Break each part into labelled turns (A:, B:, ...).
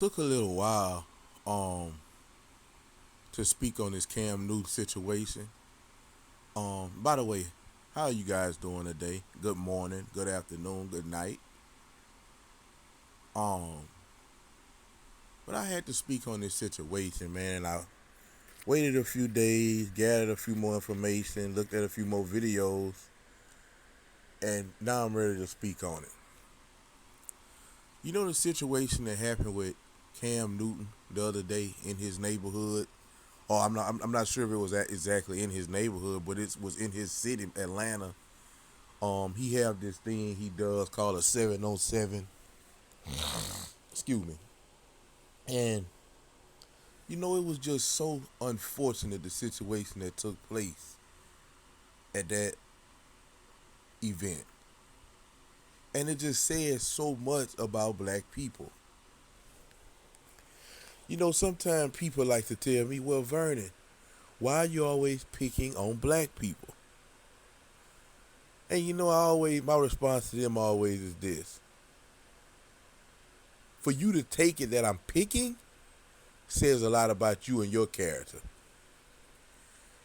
A: Took a little while to speak on this Cam Newton situation. By the way, how are you guys doing today? Good morning, good afternoon, good night. Um, but I had to speak on this situation, man, and I waited a few days, gathered a few more information, looked at a few more videos, and now I'm ready to speak on it. You know the situation that happened with Cam Newton the other day in his neighborhood? Or I'm not sure if it was exactly in his neighborhood, but it was in his city, Atlanta. He have this thing he does called a 707. Excuse me. And it was just so unfortunate the situation that took place at that event. And it just says so much about black people. Sometimes people like to tell me, well, Vernon, why are you always picking on black people? And my response to them always is this. For you to take it that I'm picking says a lot about you and your character.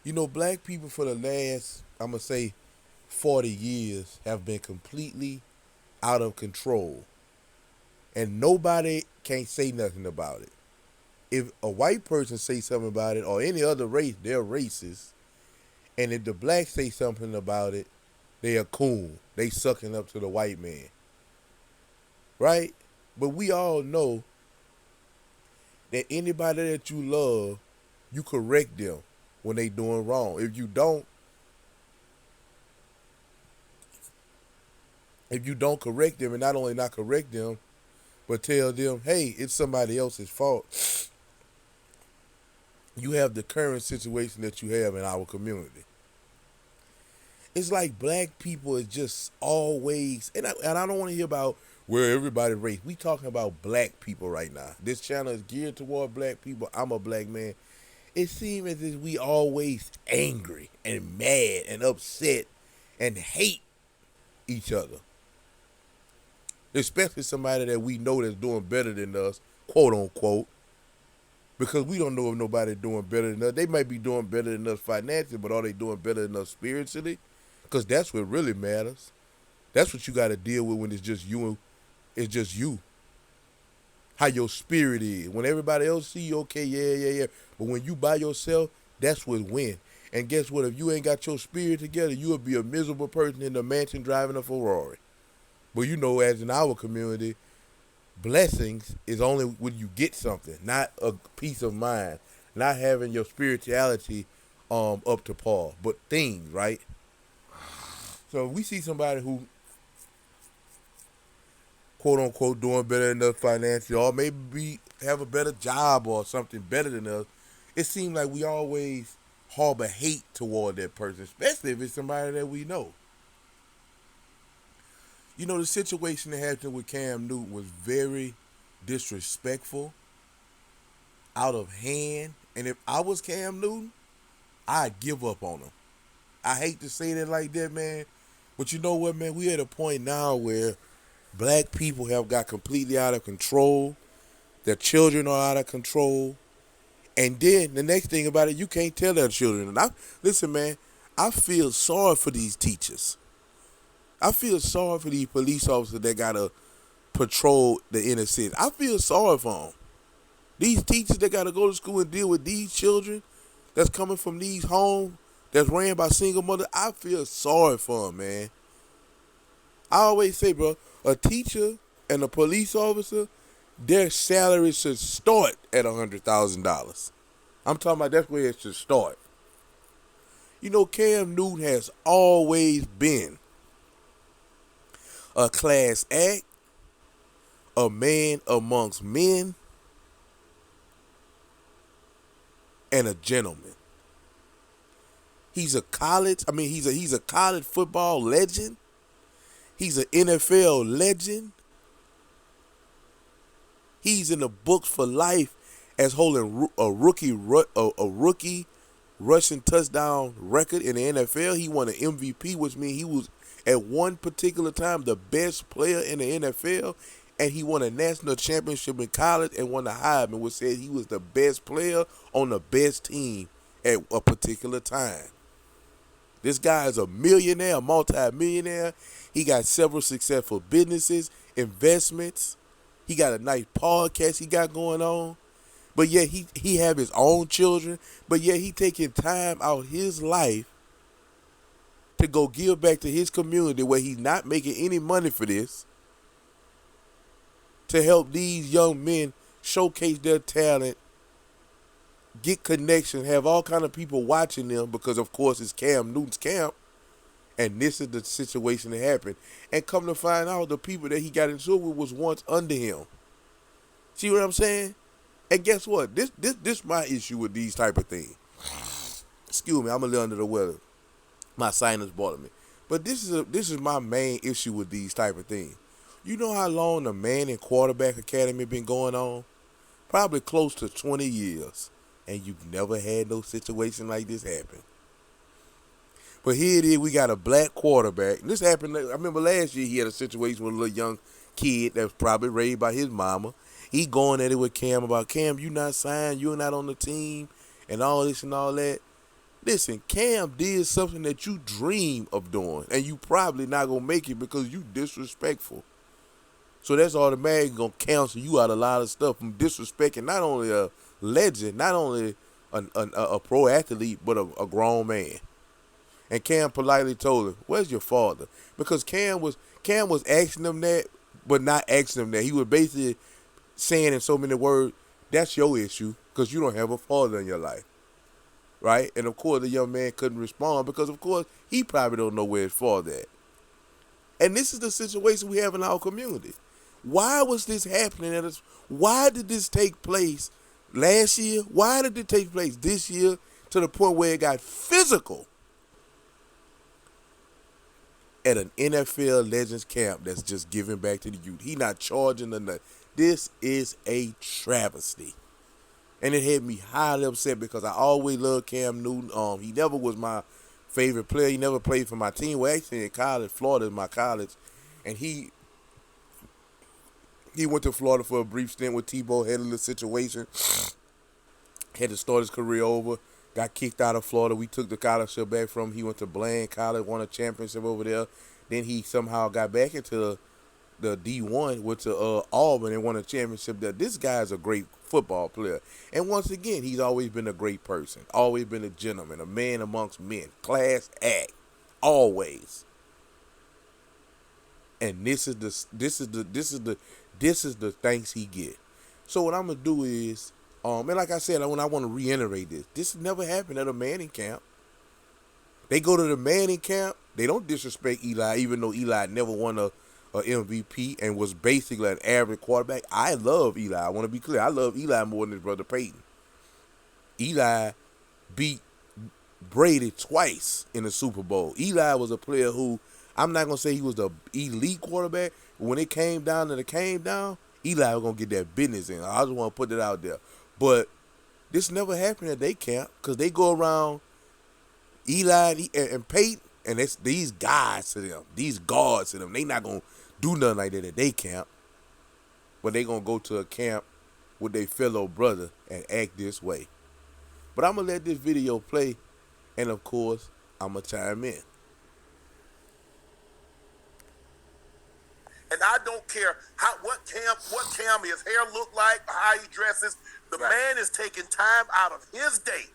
A: Black people for the last, I'm going to say, 40 years have been completely out of control. And nobody can't say nothing about it. If a white person say something about it, or any other race, they're racist. And if the blacks say something about it, they are coon. They sucking up to the white man. Right? But we all know that anybody that you love, you correct them when they doing wrong. If you don't correct them, and not only not correct them, but tell them, hey, it's somebody else's fault, you have the current situation that you have in our community. It's like black people is just always, and I don't want to hear about where everybody race. We talking about black people right now. This channel is geared toward black people. I'm a black man. It seems as if we always angry and mad and upset and hate each other. Especially somebody that we know that's doing better than us, quote unquote. Because we don't know if nobody's doing better than us. They might be doing better than us financially, but are they doing better than us spiritually? Because that's what really matters. That's what you got to deal with when it's just you. It's just you. How your spirit is. When everybody else see you, okay, yeah. But when you by yourself, that's what win. And guess what? If you ain't got your spirit together, you will be a miserable person in the mansion driving a Ferrari. But as in our community, blessings is only when you get something, not a peace of mind, not having your spirituality up to par, but things, right? So if we see somebody who, quote unquote, doing better than us financially, or maybe have a better job or something better than us, it seems like we always harbor hate toward that person, especially if it's somebody that we know. The situation that happened with Cam Newton was very disrespectful, out of hand. And if I was Cam Newton, I'd give up on him. I hate to say that like that, man. But you know what, man? We at a point now where black people have got completely out of control. Their children are out of control. And then the next thing about it, you can't tell their children. And listen, man, I feel sorry for these teachers. I feel sorry for these police officers that got to patrol the inner city. I feel sorry for them. These teachers that got to go to school and deal with these children that's coming from these homes that's ran by single mothers, I feel sorry for them, man. I always say, bro, a teacher and a police officer, their salary should start at $100,000. I'm talking about that's where it should start. Cam Newton has always been a class act, a man amongst men, and a gentleman. He's a college football legend. He's an NFL legend. He's in the books for life as holding a rookie rushing touchdown record in the NFL. He won an MVP, which means he was at one particular time the best player in the NFL. and he won a national championship in college and won the Heisman, which said he was the best player on the best team at a particular time. This guy is a millionaire, a multi-millionaire. He got several successful businesses, investments. He got a nice podcast he got going on. But yet he have his own children. But yet he taking time out his life to go give back to his community where he's not making any money for this, to help these young men showcase their talent, get connections, have all kind of people watching them because, of course, it's Cam Newton's camp, and this is the situation that happened. And come to find out, the people that he got into it with was once under him. See what I'm saying? And guess what? This my issue with these type of things. Excuse me, I'm a little under the weather. My sinus bothering me. But this is my main issue with these type of things. You know how long the Manning Quarterback Academy been going on? Probably close to 20 years. And you've never had no situation like this happen. But here it is, we got a black quarterback. This happened, I remember last year he had a situation with a little young kid that was probably raised by his mama. He going at it with Cam about, Cam, you not signed, you're not on the team, and all this and all that. Listen, Cam did something that you dream of doing, and you probably not going to make it because you disrespectful. So that's automatically going to cancel you out a lot of stuff from disrespecting not only a legend, not only a pro athlete, but a grown man. And Cam politely told him, where's your father? Because Cam was asking him that, but not asking him that. He was basically saying in so many words, that's your issue because you don't have a father in your life. Right? And, of course, the young man couldn't respond because, of course, he probably don't know where his father at. And this is the situation we have in our community. Why was this happening? Why did this take place last year? Why did it take place this year to the point where it got physical at an NFL Legends camp that's just giving back to the youth? He not charging or nothing. This is a travesty. And it had me highly upset because I always loved Cam Newton. He never was my favorite player. He never played for my team. Well, actually in college, Florida is my college. And he went to Florida for a brief stint with Tebow, had a little situation. Had to start his career over. Got kicked out of Florida. We took the scholarship back from him. He went to Bland College, won a championship over there. Then he somehow got back into the D1, went to Auburn and won a championship there. This guy is a great football player. And once again, he's always been a great person. Always been a gentleman, a man amongst men. Class act. Always. And this is the thanks he get. So what I'm gonna do is, and like I said, when I want to reiterate this never happened at a Manning camp. They go to the Manning camp. They don't disrespect Eli, even though Eli never won a MVP and was basically an average quarterback. I love Eli. I want to be clear. I love Eli more than his brother Peyton. Eli beat Brady twice in the Super Bowl. Eli was a player who, I'm not going to say he was the elite quarterback, but when it came down, Eli was going to get that business in. I just want to put it out there. But this never happened at their camp because they go around Eli and Peyton, and it's these guys to them, these guards to them. They not going to do nothing like that at their camp, but they going to go to a camp with their fellow brother and act this way. But I'm going to let this video play, and of course, I'm going to chime in.
B: And I don't care what Cam his hair look like, how he dresses. The man is taking time out of his day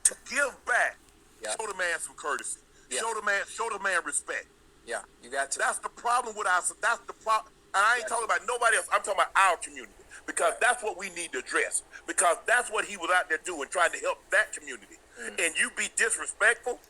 B: to give back. Yeah. Show the man some courtesy. Yeah. Show the man respect.
C: Yeah, you got to.
B: That's the problem with us. That's the problem. And I ain't talking about nobody else. I'm talking about our community because that's what we need to address. Because that's what he was out there doing, trying to help that community. Mm-hmm. And you be disrespectful.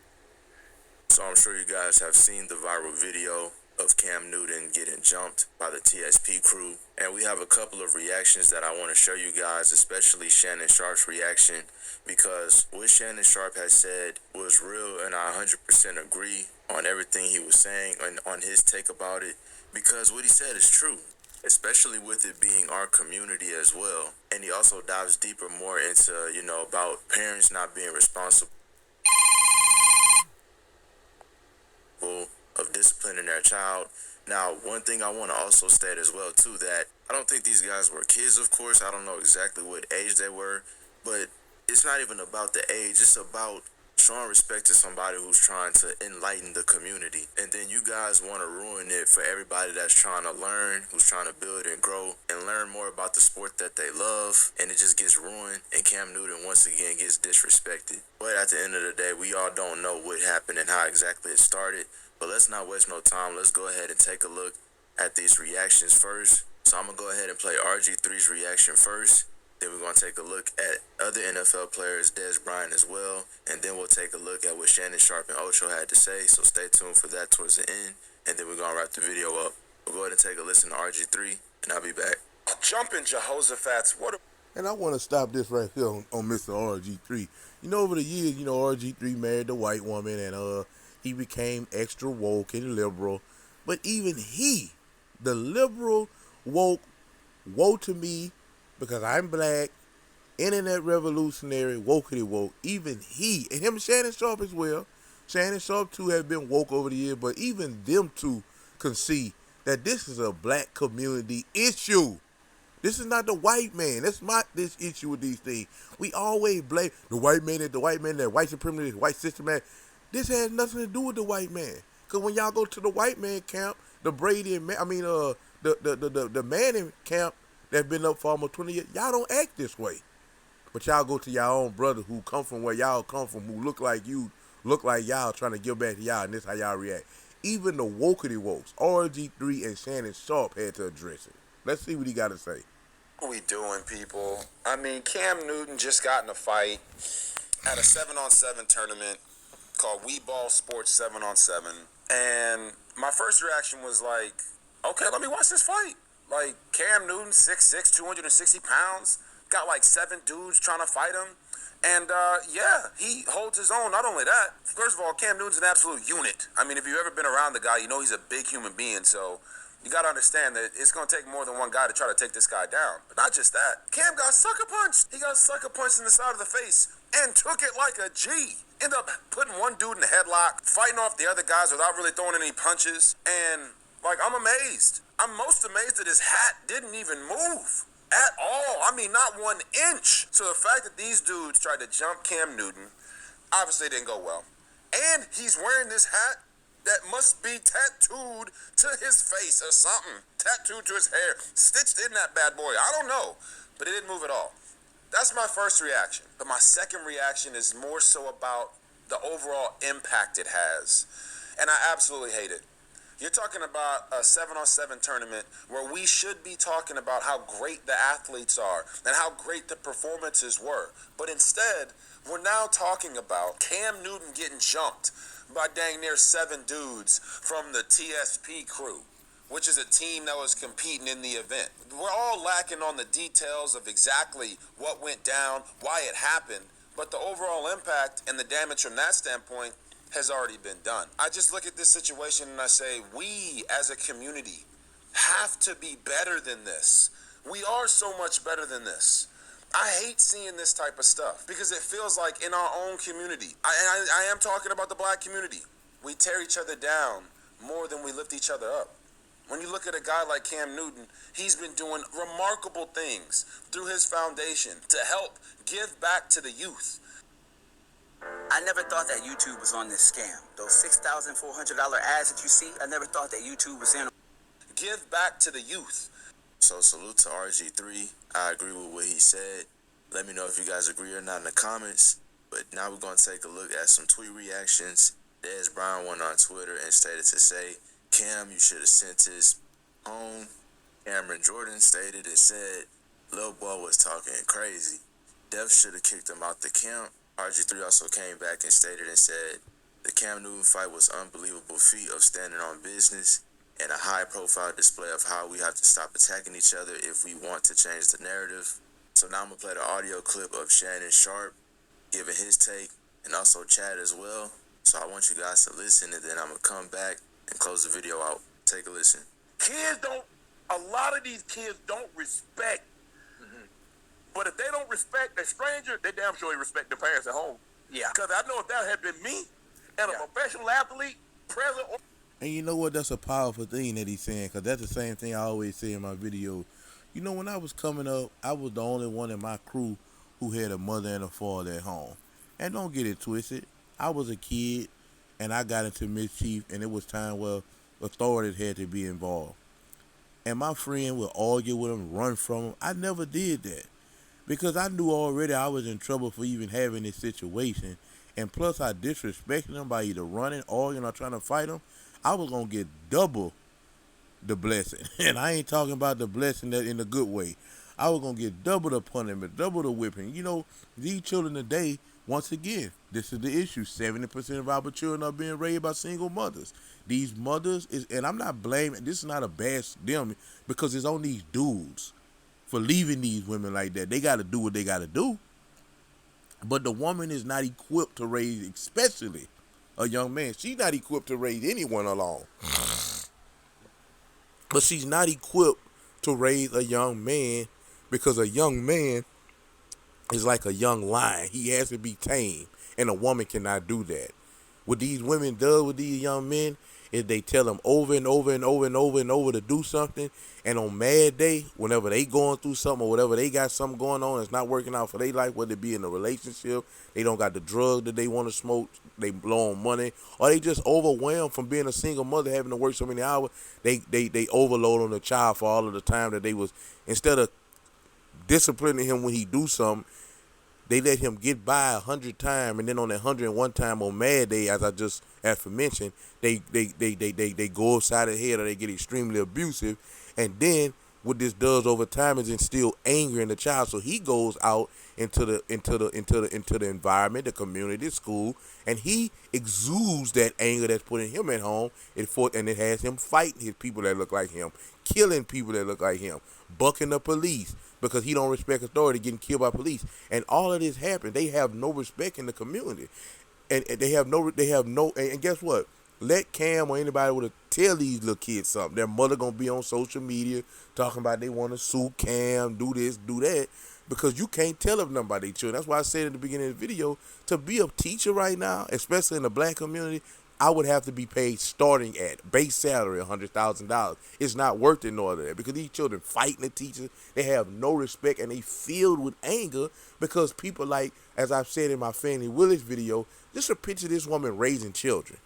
D: So I'm sure you guys have seen the viral video of Cam Newton getting jumped by the TSP crew. And we have a couple of reactions that I want to show you guys, especially Shannon Sharp's reaction, because what Shannon Sharp has said was real, and I 100% agree on everything he was saying and on his take about it, because what he said is true, especially with it being our community as well. And he also dives deeper more into, about parents not being responsible of disciplining their child, Now, one thing I want to also state as well, too, that I don't think these guys were kids, of course. I don't know exactly what age they were, but it's not even about the age. It's about showing respect to somebody who's trying to enlighten the community. And then you guys want to ruin it for everybody that's trying to learn, who's trying to build and grow and learn more about the sport that they love. And it just gets ruined. And Cam Newton, once again, gets disrespected. But at the end of the day, we all don't know what happened and how exactly it started. But let's not waste no time. Let's go ahead and take a look at these reactions first. So I'm going to go ahead and play RG3's reaction first. Then we're going to take a look at other NFL players, Des Bryant as well. And then we'll take a look at what Shannon Sharpe and Ocho had to say. So stay tuned for that towards the end. And then we're going to wrap the video up. We'll go ahead and take a listen to RG3, and I'll be back.
B: Jumping Jehoshaphat's, what a...
A: And I want to stop this right here on Mr. RG3. You know, over the years, RG3 married a white woman, and he became extra woke and liberal. But even he, the liberal woke to me, because I'm black, internet revolutionary, wokety woke, even he, and him and Shannon Sharpe as well. Shannon Sharpe too have been woke over the years, but even them two can see that this is a black community issue. This is not the white man. That's not this issue with these things. We always blame the white man, that white supremacist, white system man. This has nothing to do with the white man. Because when y'all go to the white man camp, the Brady and the Manning camp that's been up for almost 20 years, y'all don't act this way. But y'all go to y'all own brother who come from where y'all come from, who look like you, look like y'all, trying to give back to y'all, and this how y'all react. Even the wokety wokes, RG3 and Shannon Sharpe had to address it. Let's see what he got to say.
C: What are we doing, people? I mean, Cam Newton just got in a fight at a 7-on-7 tournament called We Ball Sports 7-on-7. And my first reaction was like, okay, let me watch this fight. Like, Cam Newton, 6'6", 260 pounds, got like 7 dudes trying to fight him. And, yeah, he holds his own. Not only that, first of all, Cam Newton's an absolute unit. I mean, if you've ever been around the guy, you know he's a big human being. So you got to understand that it's going to take more than one guy to try to take this guy down. But not just that. Cam got sucker punched. He got sucker punched in the side of the face and took it like a G. Ended up putting one dude in the headlock, fighting off the other guys without really throwing any punches. And, like, I'm amazed. I'm most amazed that his hat didn't even move at all. I mean, not 1 inch. So the fact that these dudes tried to jump Cam Newton obviously didn't go well. And he's wearing this hat that must be tattooed to his face or something. Tattooed to his hair. Stitched in that bad boy. I don't know. But it didn't move at all. That's my first reaction. But my second reaction is more so about the overall impact it has. And I absolutely hate it. You're talking about a 7-on-7 tournament where we should be talking about how great the athletes are and how great the performances were. But instead, we're now talking about Cam Newton getting jumped by dang near 7 dudes from the TSP crew, which is a team that was competing in the event. We're all lacking on the details of exactly what went down, why it happened, but the overall impact and the damage from that standpoint has already been done. I just look at this situation and I say, we as a community have to be better than this. We are so much better than this. I hate seeing this type of stuff because it feels like in our own community, I am talking about the black community, we tear each other down more than we lift each other up. When you look at a guy like Cam Newton, he's been doing remarkable things through his foundation to help give back to the youth.
E: I never thought that YouTube was on this scam. Those $6,400 ads that you see, I never thought that YouTube was in.
C: Give back to the youth.
D: So salute to RG3. I agree with what he said. Let me know if you guys agree or not in the comments. But now we're going to take a look at some tweet reactions. Des Bryant went on Twitter and stated to say, Cam, you should have sent his home. Cameron Jordan stated and said, Lil Boy was talking crazy. Def should have kicked him out the camp. RG3 also came back and stated and said, the Cam Newton fight was unbelievable feat of standing on business and a high-profile display of how we have to stop attacking each other if we want to change the narrative. So now I'm going to play the audio clip of Shannon Sharpe giving his take and also Chad as well. So I want you guys to listen, and then I'm going to come back and close the video out. Take a listen.
B: A lot of these kids don't respect. But if they don't respect a stranger, they damn sure respect their parents at home.
E: Yeah.
B: Because I know if that had been me and a professional athlete, present,
A: And you know what? That's a powerful thing that he's saying, because that's the same thing I always say in my video. You know, when I was coming up, I was the only one in my crew who had a mother and a father at home. And don't get it twisted. I was a kid, and I got into mischief, and it was time where authorities had to be involved. And my friend would argue with him, run from him. I never did that, because I knew already I was in trouble for even having this situation. And plus, I disrespected him by either running, arguing, or trying to fight him. I was going to get double the blessing. And I ain't talking about the blessing that in a good way. I was going to get double the punishment, double the whipping. You know, these children today, once again, this is the issue. 70% of our children are being raised by single mothers. These mothers, and I'm not blaming, this is not a bash them, because it's on these dudes for leaving these women like that. They got to do what they got to do. But the woman is not equipped to raise, especially a young man. She's not equipped to raise anyone alone. But she's not equipped to raise a young man, because a young man is like a young lion. He has to be tamed, and a woman cannot do that. What these women do with these young men is they tell them over and over and over and over and over to do something, and on mad day, whenever they going through something or whatever, they got something going on, it's not working out for their life, whether it be in a relationship, they don't got the drug that they want to smoke, they blow on money, or they just overwhelmed from being a single mother, having to work so many hours, they overload on the child for all of the time that they was, instead of disciplining him when he do something, they let him get by 100 times, and then on that 101 time on Mad Day, as I just mentioned, they go upside the head, or they get extremely abusive, and then what this does over time is instill anger in the child. So he goes out into the environment, the community, the school, and he exudes that anger that's putting him at home. And it has him fighting his people that look like him, killing people that look like him, bucking the police because he don't respect authority, getting killed by police. And all of this happened. They have no respect in the community, and they have no. And guess what? Let Cam or anybody would tell these little kids something. Their mother gonna be on social media talking about they want to sue Cam, do this, do that, because you can't tell them nothing about their children. That's why I said at the beginning of the video, to be a teacher right now, especially in the black community, I would have to be paid starting at base salary $100,000. It's not worth it nor that, because these children fighting the teachers. They have no respect, and they filled with anger because people like, as I've said in my Fannie Willis video, just a picture of this woman raising children.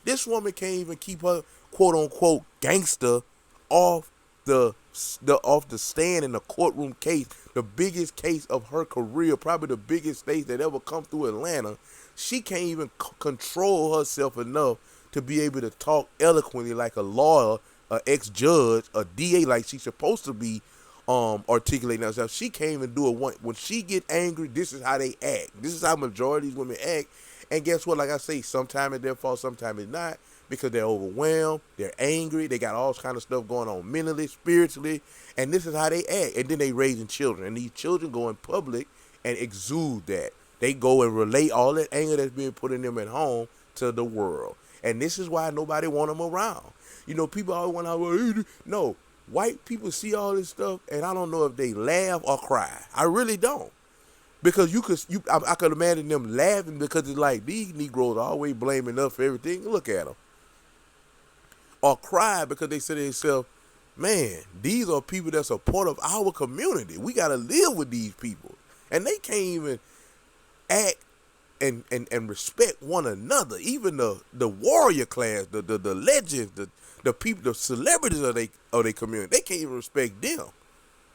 A: This woman can't even keep her quote unquote gangster off the stand in the courtroom case, the biggest case of her career, probably the biggest case that ever come through Atlanta. She can't even control herself enough to be able to talk eloquently like a lawyer, an ex-judge, a DA, like she's supposed to be articulating herself. She can't even do it. When she get angry, this is how they act. This is how majority of these women act. And guess what? Like I say, sometimes it's their fault, sometimes it's not, because they're overwhelmed, they're angry, they got all kind of stuff going on mentally, spiritually, and this is how they act. And then they raising children, and these children go in public and exude that. They go and relate all that anger that's being put in them at home to the world. And this is why nobody want them around. You know, people always want to, no, white people see all this stuff, and I don't know if they laugh or cry. I really don't. Because I could imagine them laughing, because it's like, these Negroes are always blaming us for everything. Look at them. Or cry because they say to themselves, man, these are people that's a part of our community. We got to live with these people. And they can't even act and respect one another. Even the warrior class, the legends, the people, the celebrities of their community, they can't even respect them.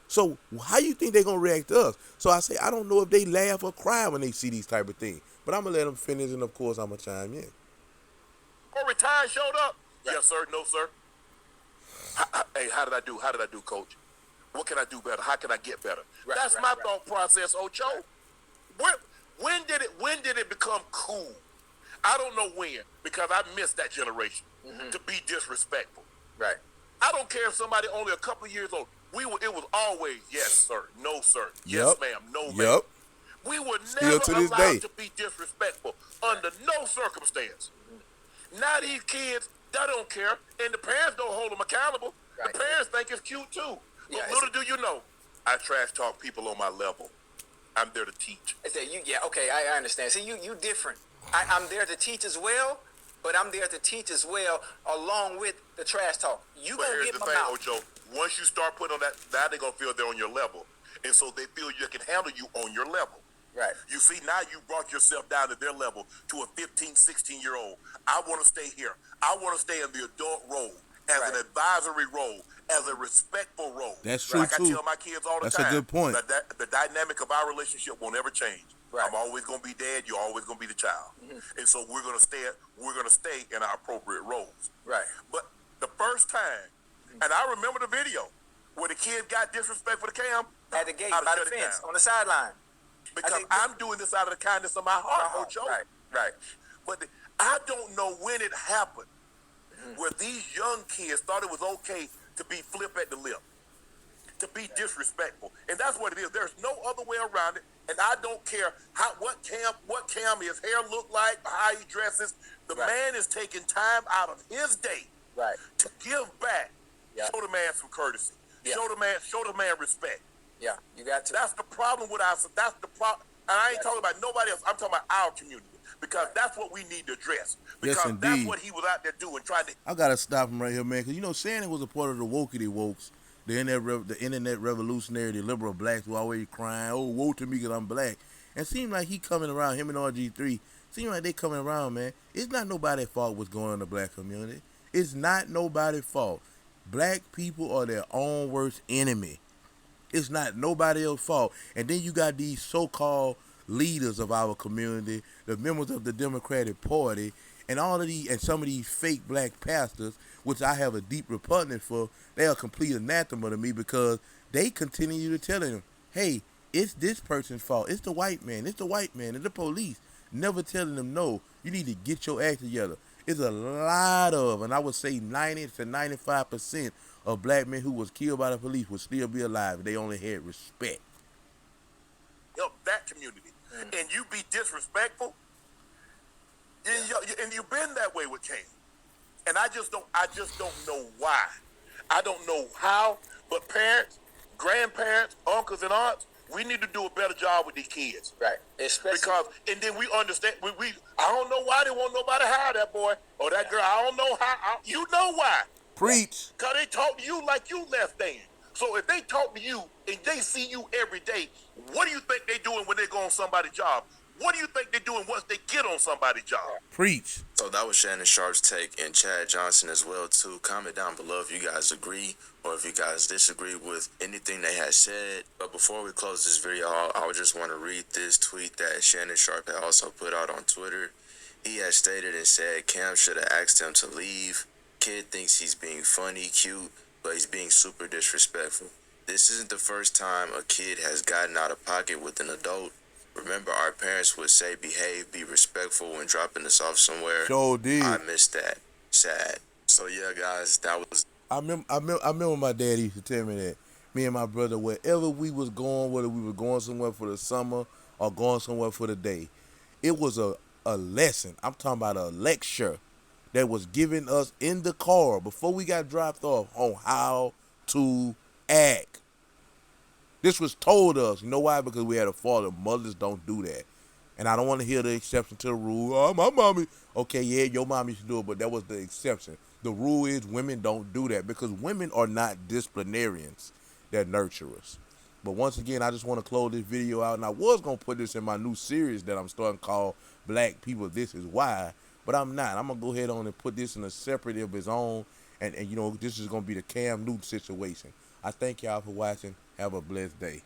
A: So how you think they're going to react to us? So I say, I don't know if they laugh or cry when they see these type of things. But I'm going to let them finish, and of course I'm going to chime in.
B: Or retired showed up. Right. Yes, sir. No, sir. Hey, how did I do? How did I do, coach? What can I do better? How can I get better? Right, That's my thought process, Ocho. Right. When did it become cool? I don't know when, because I missed that generation to be disrespectful. Right. I don't care if somebody only a couple years old. It was always yes, sir, no, sir, yes, ma'am, no, ma'am. We were never allowed to be disrespectful under no circumstance. Now these kids, they don't care, and the parents don't hold them accountable. Right. The parents think it's cute too. But little do you know, I trash talk people on my level. I'm there to teach.
E: I say, okay, I understand. See, you different. I'm there to teach as well, but I'm there to teach as well, along with the trash talk. You
B: But
E: gonna
B: here's
E: get
B: the
E: my
B: thing,
E: mouth.
B: Ocho. Once you start putting on that, now they're gonna feel they're on your level, and so they feel you can handle you on your level.
E: Right.
B: You see, now you brought yourself down to their level, to a 15, 16-year-old. I want to stay here. I want to stay in the adult role, as an advisory role, as a respectful role.
A: That's true,
B: like
A: too.
B: I tell my kids all the
A: That's
B: time.
A: a good point.
B: That the dynamic of our relationship won't ever change.
E: Right.
B: I'm always gonna be dad. You're always gonna be the child, and so we're gonna stay in our appropriate roles.
E: Right.
B: But the first time, and I remember the video where the kid got disrespectful to Cam
E: At the gate,
B: I'd
E: by the
B: shut it
E: fence,
B: down.
E: on the sideline.
B: Because I'm doing this out of the kindness of my heart, Ocho.
E: Right. Right.
B: But I don't know when it happened where these young kids thought it was okay to be flip at the lip, to be disrespectful, and that's what it is. There's no other way around it. And I don't care what Cam his hair look like, how he dresses. The man is taking time out of his day to give back. Show the man some courtesy. Show the man respect.
E: Yeah, you got to.
B: That's the problem with us. That's the problem. And I ain't talking about nobody else. I'm talking about our community, because that's what we need to address. Because
A: Yes, indeed.
B: that's what he was out there doing, trying to.
A: I gotta stop him right here, man, because you know Shannon was a part of the wokey wokes, the internet revolutionary, the liberal blacks who always crying, "Oh, woe to me because I'm black." And seemed like he coming around, him and RG3, seem like they coming around, man. It's not nobody's fault what's going on in the black community. It's not nobody's fault. Black people are their own worst enemy. It's not nobody else's fault. And then you got these so-called leaders of our community, the members of the Democratic Party, and all of these, and some of these fake black pastors, which I have a deep repugnance for. They are complete anathema to me, because they continue to tell them, hey, it's this person's fault. It's the white man. It's the white man. It's the police. Never telling them, no, you need to get your act together. It's a lot of, and I would say 90 to 95% of black men who was killed by the police would still be alive if they only had respect.
B: Help that community, and you be disrespectful, and you've been that way with Cam, and I just don't know why. I don't know how, but parents, grandparents, uncles, and aunts, we need to do a better job with these kids.
E: Right. Especially
B: because, and then we understand. I don't know why they won't nobody hire that boy or that girl. I don't know how. You know why?
A: Preach.
B: Because they talk to you like you less than. So if they talk to you and they see you every day, what do you think they doing when they go on somebody's job? What do you think they're doing once they get on somebody's job?
A: Preach.
D: So that was Shannon Sharp's take, and Chad Johnson as well too. Comment down below if you guys agree or if you guys disagree with anything they had said. But before we close this video, I would just want to read this tweet that Shannon Sharp had also put out on Twitter. He had stated and said Cam should have asked him to leave. Kid thinks he's being funny, cute, but he's being super disrespectful. This isn't the first time a kid has gotten out of pocket with an adult. Remember, our parents would say, behave, be respectful when dropping us off somewhere.
A: Sure did.
D: I missed that. Sad. So yeah, guys, that was.
A: I remember my dad used to tell me that. Me and my brother, wherever we was going, whether we were going somewhere for the summer or going somewhere for the day, it was a lesson. I'm talking about a lecture that was given us in the car before we got dropped off on how to act. This was told us. You know why? Because we had a father. Mothers don't do that. And I don't want to hear the exception to the rule. Oh, my mommy. Okay, yeah, your mom used to do it, but that was the exception. The rule is women don't do that, because women are not disciplinarians. They're nurturers. But once again, I just want to close this video out. And I was going to put this in my new series that I'm starting to call Black People, This Is Why. But I'm not. I'm going to go ahead on and put this in a separate of its own. And you know, this is going to be the Cam Newton situation. I thank y'all for watching. Have a blessed day.